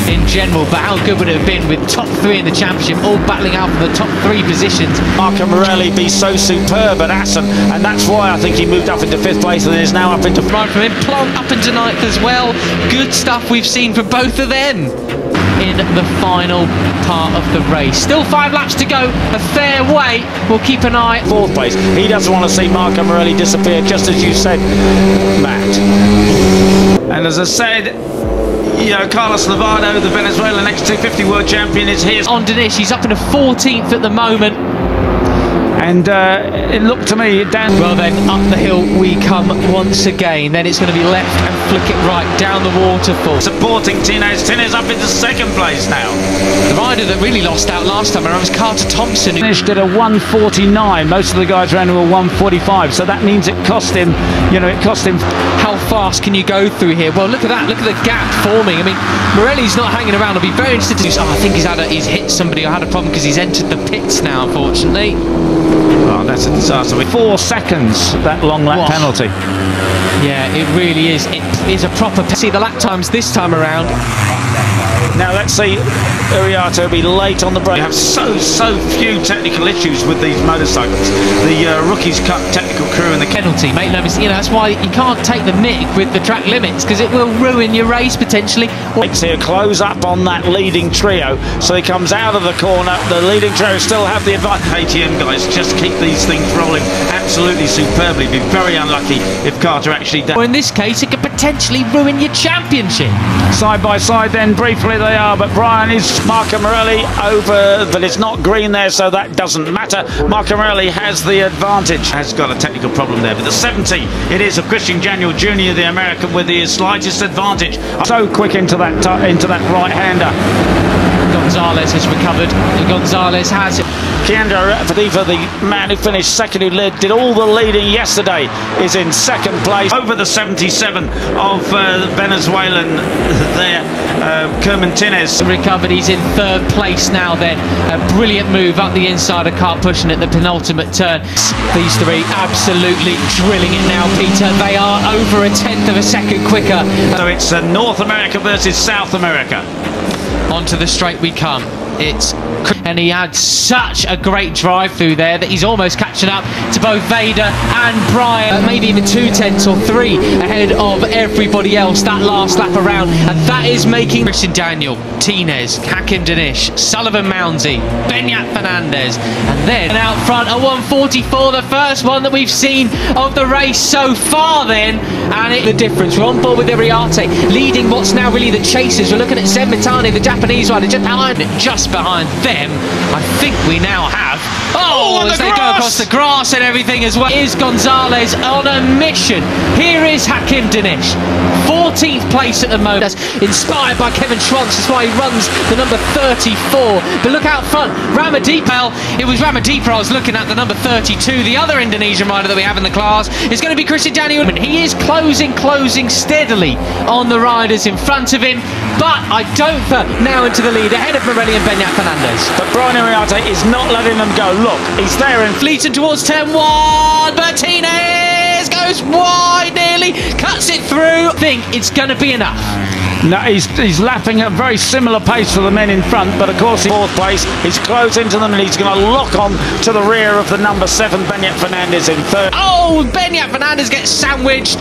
in general, but how good would it have been with top three in the championship all battling out for the top three positions? Marco Morelli be so superb at Assen, and that's why I think he moved up into 5th place and is now up into right from him. Plant up into 9th as well. Good stuff we've seen from both of them in the final part of the race. Still 5 laps to go, a fair way. We'll keep an eye. 4th place. He doesn't want to see Marco Morelli disappear, just as you said, Matt. And as I said, you know, Carlos Lovato, the Venezuelan X250 world champion, is here. On Dinesh, he's up in a 14th at the moment. And it looked to me down. Well then, up the hill we come once again. Then it's going to be left and flick it right down the waterfall. Supporting Tinez. Tinez up into 2nd place now. The rider that really lost out last time around was Carter Thompson. Finished at a 1:49. Most of the guys ran to a 1:45. So that means it cost him, you know, it cost him. How fast can you go through here? Well, look at that. Look at the gap forming. I mean, Morelli's not hanging around. I'll be very interested to see. Oh, I think he's hit somebody or had a problem because he's entered the pits now, unfortunately. Oh, that's a disaster. 4 seconds, that long lap penalty. Yeah, it really is. It is a proper... See the lap times this time around. Now let's see, Uriarte will be late on the break. We have so few technical issues with these motorcycles. The Rookies Cup technical crew and the penalty, make no mistake. You know, that's why you can't take the mick with the track limits, because it will ruin your race potentially. Makes here close up on that leading trio, so he comes out of the corner. The leading trio still have the advantage. KTM guys just keep these things rolling absolutely superbly. Be very unlucky if Carter actually does. Or in this case, it could potentially ruin your championship. Side by side then, briefly they are, but Brian is Marco Morelli over, but it's not green there, so that doesn't matter. Marco Morelli has the advantage. Has got a technical problem there, but the 70 it is of Christian Daniel Jr., the American, with the slightest advantage. So quick into that right-hander. Gonzalez has recovered. Gonzalez has it. Keandro Fadiva, the man who finished 2nd, who did all the leading yesterday, is in 2nd place. Over the 77 of Venezuelan there, Kerman Tinez. Recovered, he's in 3rd place now then. A brilliant move up the inside of car, pushing at the penultimate turn. These three absolutely drilling it now, Peter. They are over a 1/10 of a second quicker. So it's North America versus South America. Onto the straight we come. And he had such a great drive through there that he's almost catching up to both Veda and Brian, maybe even 2/10 or 3 ahead of everybody else that last lap around, and that is making Christian Daniel, Tinez, Hakim Dinesh, Sullivan Mounsey, Benyat Fernandez, and then out front a 1:44, the first one that we've seen of the race so far then, and the difference. We're on board with Uriarte leading what's now really the chasers. We're looking at Sen Mitani, the Japanese rider, just behind them. I think we now have... Oh, as they go across the grass and everything as well. Is Gonzalez on a mission? Here is Hakim Dinesh, 14th place at the moment. That's inspired by Kevin Schwantz. That's why he runs the number 34. But look out front, Ramadipa. It was Ramadipa I was looking at, the number 32. The other Indonesian rider that we have in the class is going to be Christian Daniel. He is closing steadily on the riders in front of him. But I don't now into the lead ahead of Morelli and Benyat Fernandez. But Brian Uriarte is not letting them go. Look, he's there in fleeting towards turn 1. Martinez goes wide, nearly cuts it through. I think it's going to be enough. No, he's lapping at a very similar pace for the men in front, but of course he's 4th place. He's closing to them and he's going to lock on to the rear of the number 7, Benyat Fernandez, in 3rd. Oh, Benyat Fernandez gets sandwiched.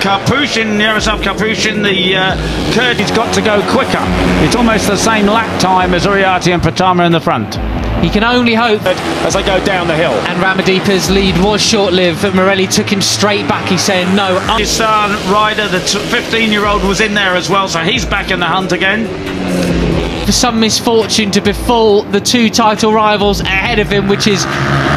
Karpushin, Yaroslav Karpushin, the Kurd, he's got to go quicker. It's almost the same lap time as Uriarte and Pratama in the front. He can only hope as they go down the hill. And Ramadipa's lead was short-lived, but Morelli took him straight back. He's saying no. His son, rider, the 15-year-old, was in there as well, so he's back in the hunt again. For some misfortune to befall the 2 title rivals ahead of him, which is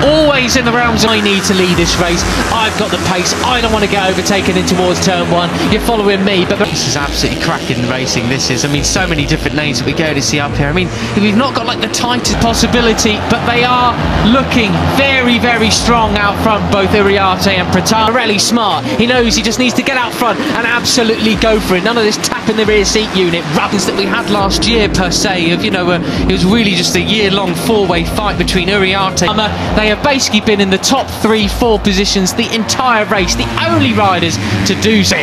always in the realms of I need to lead this race. I've got the pace. I don't want to get overtaken in towards turn 1. You're following me, but this is absolutely cracking racing. This is, I mean, so many different lanes that we go to see up here. I mean, we've not got like the tightest possibility, but they are looking very, very strong out front, both Uriarte and Pratama. Morelli's smart. He knows he just needs to get out front and absolutely go for it. None of this tap in the rear seat unit rubs that we had last year per se. say, of, you know, it was really just a year-long four-way fight between Uriarte. They have basically been in the top 3-4 positions the entire race, the only riders to do so.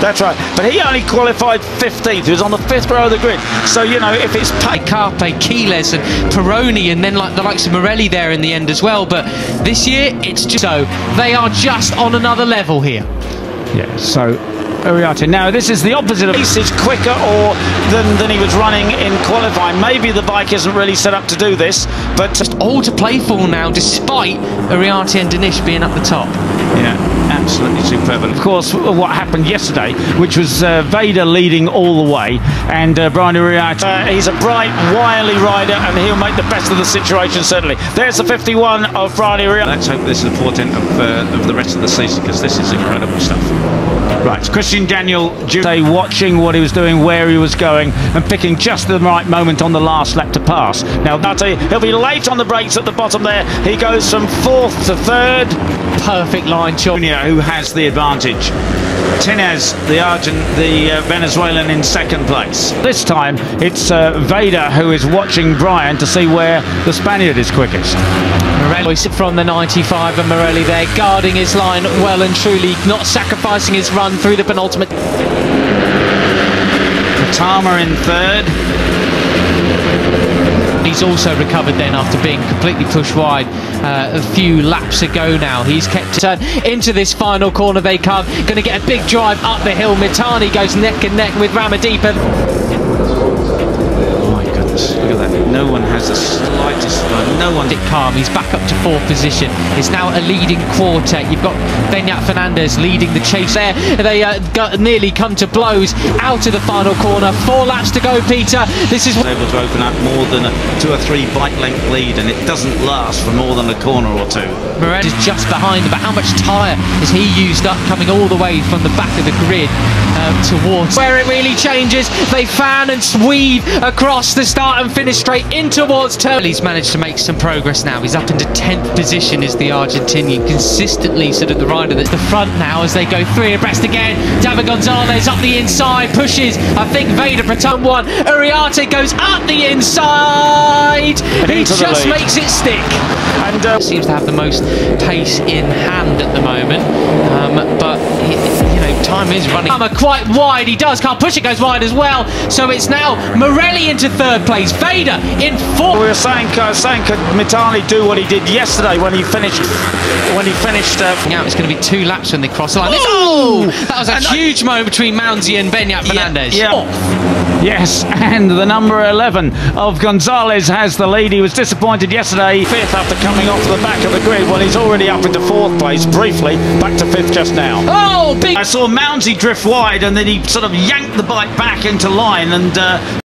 That's right, but he only qualified 15th. He was on the 5th row of the grid. So, you know, if it's Carpe, Keeles and Peroni, and then like the likes of Morelli there in the end as well. But this year, it's just so they are just on another level here. Yeah, so Uriarte. Now, this is the opposite of race is quicker than he was running in qualifying. Maybe the bike isn't really set up to do this, but just all to play for now, despite Uriarte and Danish being up the top. Yeah, absolutely superb. And of course, what happened yesterday, which was Veda leading all the way, and Brian Uriarte. He's a bright, wily rider, and he'll make the best of the situation, certainly. There's the 51 of Brian Uriarte. Let's hope this is a portent of the rest of the season, because this is incredible stuff. Right, Christian Daniel watching what he was doing, where he was going, and picking just the right moment on the last lap to pass. Now, he'll be late on the brakes at the bottom there. He goes from 4th to 3rd. Perfect line, Junior, who has the advantage. Tinez, the Venezuelan, in 2nd place. This time, it's Veda who is watching Brian to see where the Spaniard is quickest. Morelli from the 95, and Morelli there guarding his line well and truly, not sacrificing his run through the penultimate. Pratama in 3rd. He's also recovered then after being completely pushed wide a few laps ago now. He's kept into this final corner they come. Going to get a big drive up the hill. Mitani goes neck and neck with Ramadipa. Look at that. No one has the slightest. No one. Calm. He's back up to 4th position. It's now a leading quartet. You've got Beñat Fernandez leading the chase there. They nearly come to blows out of the final corner. 4 laps to go, Peter. This is able to open up more than a 2 or 3 bike length lead, and it doesn't last for more than a corner or 2. Morelli is just behind, but how much tyre has he used up coming all the way from the back of the grid towards where it really changes? They fan and weave across the start and finish straight in towards turn. He's managed to make some progress now. He's up into 10th position as the Argentinian, consistently sort of the rider that's the front now as they go 3 abreast again. David Gonzalez up the inside, pushes, I think Veda Pratama 1. Uriarte goes up the inside. He just makes it stick. And seems to have the most pace in hand at the moment, but you know, time is running. Quite wide, he can't push it, goes wide as well. So it's now Morelli into 3rd place, Veda in 4th. We were saying could Mitani do what he did yesterday when he finished? Now it's going to be 2 laps when they cross the line. Oh! That was a huge moment between Moundsy and Beñat Fernandez. Yeah. Yes, and the number 11 of Gonzalez has the lead. He was disappointed yesterday. 5th after coming off the back of the grid. Well, he's already up into 4th place, briefly, back to 5th just now. Oh, big! I saw Moundsy drift wide, and then he sort of yanked the bike back into line, and